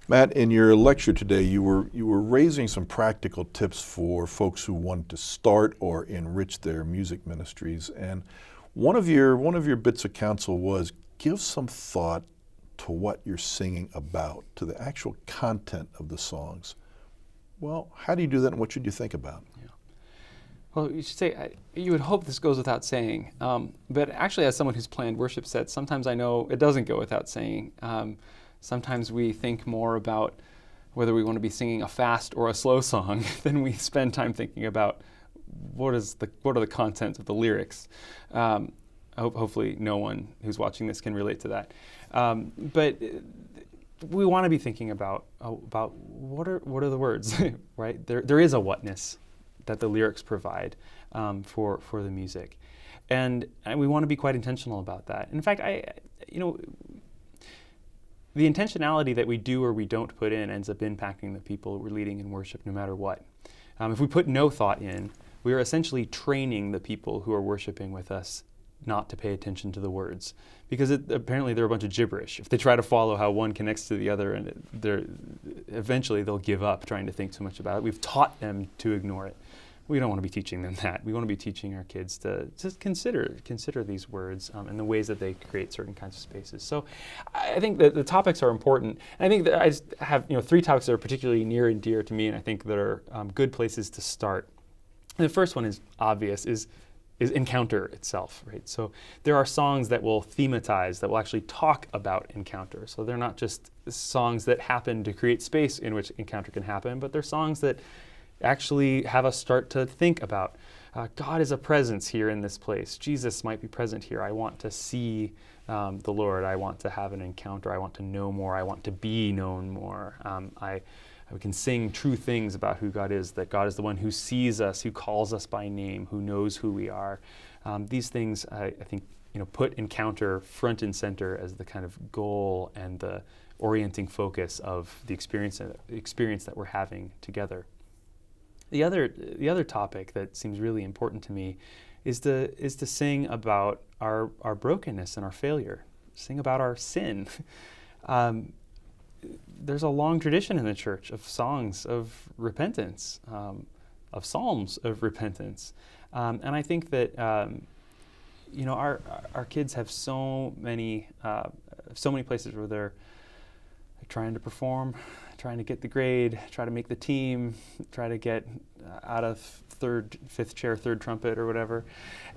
Matt, in your lecture today, you were raising some practical tips for folks who want to start or enrich their music ministries, and one of your bits of counsel was give some thought to what you're singing about, to the actual content of the songs. Well, how do you do that, and what should you think about? Yeah. Well, you should say, you would hope this goes without saying, but actually as someone who's planned worship sets, sometimes I know it doesn't go without saying. Sometimes we think more about whether we want to be singing a fast or a slow song than we spend time thinking about what are the contents of the lyrics. Hopefully no one who's watching this can relate to that. But we want to be thinking about what are the words, right? There is a whatness that the lyrics provide for the music, and we want to be quite intentional about that. In fact, the intentionality that we do or we don't put in ends up impacting the people we're leading in worship, no matter what. If we put no thought in, we are essentially training the people who are worshiping with us not to pay attention to the words, because apparently they're a bunch of gibberish. If they try to follow how one connects to the other, eventually they'll give up trying to think too much about it. We've taught them to ignore it. We don't want to be teaching them that. We want to be teaching our kids to just consider these words and the ways that they create certain kinds of spaces. So I think that the topics are important. And I think that I just have 3 topics that are particularly near and dear to me, and I think that are good places to start. And the first one is obvious, is encounter itself, right? So there are songs that will thematize, that will actually talk about encounter. So they're not just songs that happen to create space in which encounter can happen, but they're songs that actually have us start to think about God is a presence here in this place. Jesus might be present here. I want to see the Lord. I want to have an encounter. I want to know more. I want to be known more. We can sing true things about who God is, that God is the one who sees us, who calls us by name, who knows who we are. These things, I think, put encounter front and center as the kind of goal and the orienting focus of the experience that we're having together. The other topic that seems really important to me is to sing about our brokenness and our failure, sing about our sin. There's a long tradition in the church of songs of repentance, of psalms of repentance, and I think that our kids have so many places where they're trying to perform, trying to get the grade, try to make the team, try to get out of fifth chair, third trumpet or whatever.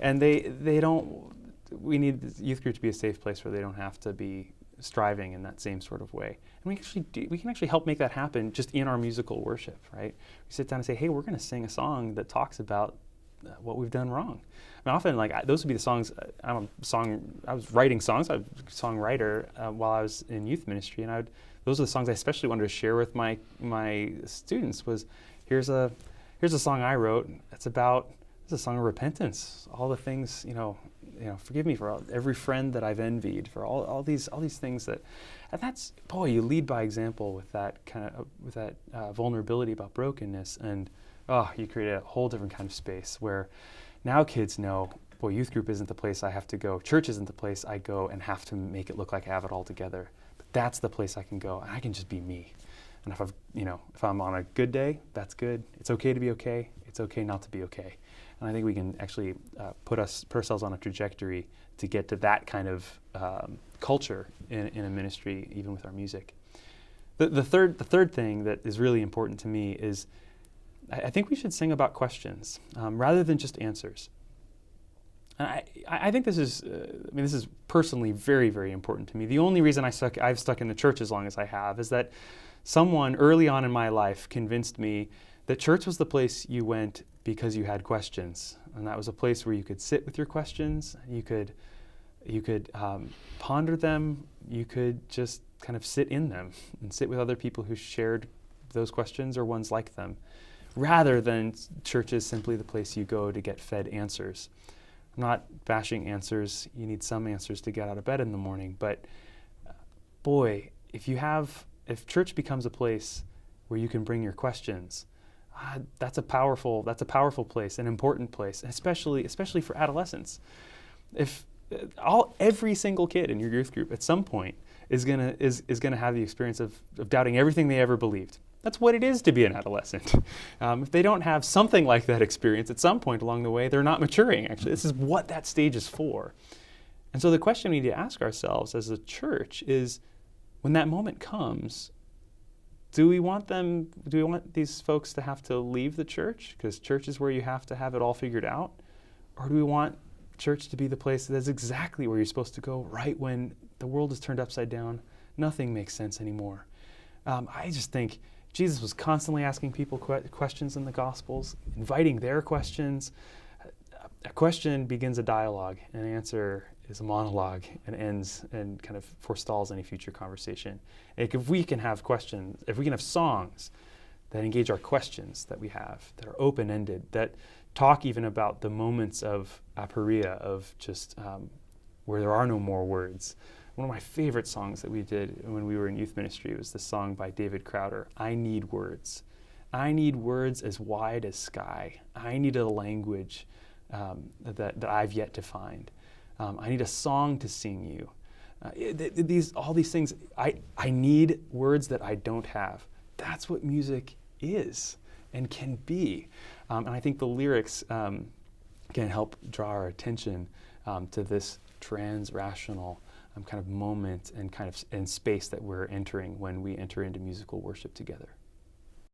And we need the youth group to be a safe place where they don't have to be striving in that same sort of way. And we can actually help make that happen just in our musical worship, right? We sit down and say, hey, we're going to sing a song that talks about what we've done wrong. And often, those would be the songs. I was writing songs. I was a songwriter while I was in youth ministry, and those are the songs I especially wanted to share with my students. Was here's a song I wrote. It's a song of repentance. All the things, forgive me for every friend that I've envied, for all these things and that's, boy, you lead by example with that vulnerability about brokenness, and you create a whole different kind of space where now kids know, boy, youth group isn't the place I have to go. Church isn't the place I go and have to make it look like I have it all together. But that's the place I can go, and I can just be me. And if I'm on a good day, that's good. It's okay to be okay. It's okay not to be okay. And I think we can actually put ourselves on a trajectory to get to that kind of culture in a ministry, even with our music. The third thing that is really important to me is I think we should sing about questions rather than just answers. And I think this is personally very, very important to me. The only reason I've stuck in the church as long as I have is that someone early on in my life convinced me that church was the place you went because you had questions, and that was a place where you could sit with your questions, you could ponder them, you could just kind of sit in them and sit with other people who shared those questions or ones like them, rather than church is simply the place you go to get fed answers. I'm not bashing answers. You need some answers to get out of bed in the morning, but boy, if church becomes a place where you can bring your questions, that's a powerful place, an important place, especially for adolescents. If every single kid in your youth group at some point is gonna have the experience of doubting everything they ever believed. That's what it is to be an adolescent. If they don't have something like that experience at some point along the way, they're not maturing, actually. This is what that stage is for. And so the question we need to ask ourselves as a church is, when that moment comes, do we want these folks to have to leave the church? Because church is where you have to have it all figured out. Or do we want church to be the place that is exactly where you're supposed to go right when the world is turned upside down, nothing makes sense anymore? I just think Jesus was constantly asking people questions in the Gospels, inviting their questions. A question begins a dialogue, an answer is a monologue and ends and kind of forestalls any future conversation. And if we can have questions, if we can have songs that engage our questions that we have, that are open-ended, that talk even about the moments of aporia, of just where there are no more words. One of my favorite songs that we did when we were in youth ministry was this song by David Crowder, I Need Words. I need words as wide as sky. I need a language that I've yet to find. I need a song to sing you. All these things, I need words that I don't have. That's what music is and can be. And I think the lyrics can help draw our attention to this trans-rational kind of moment and kind of and space that we're entering when we enter into musical worship together.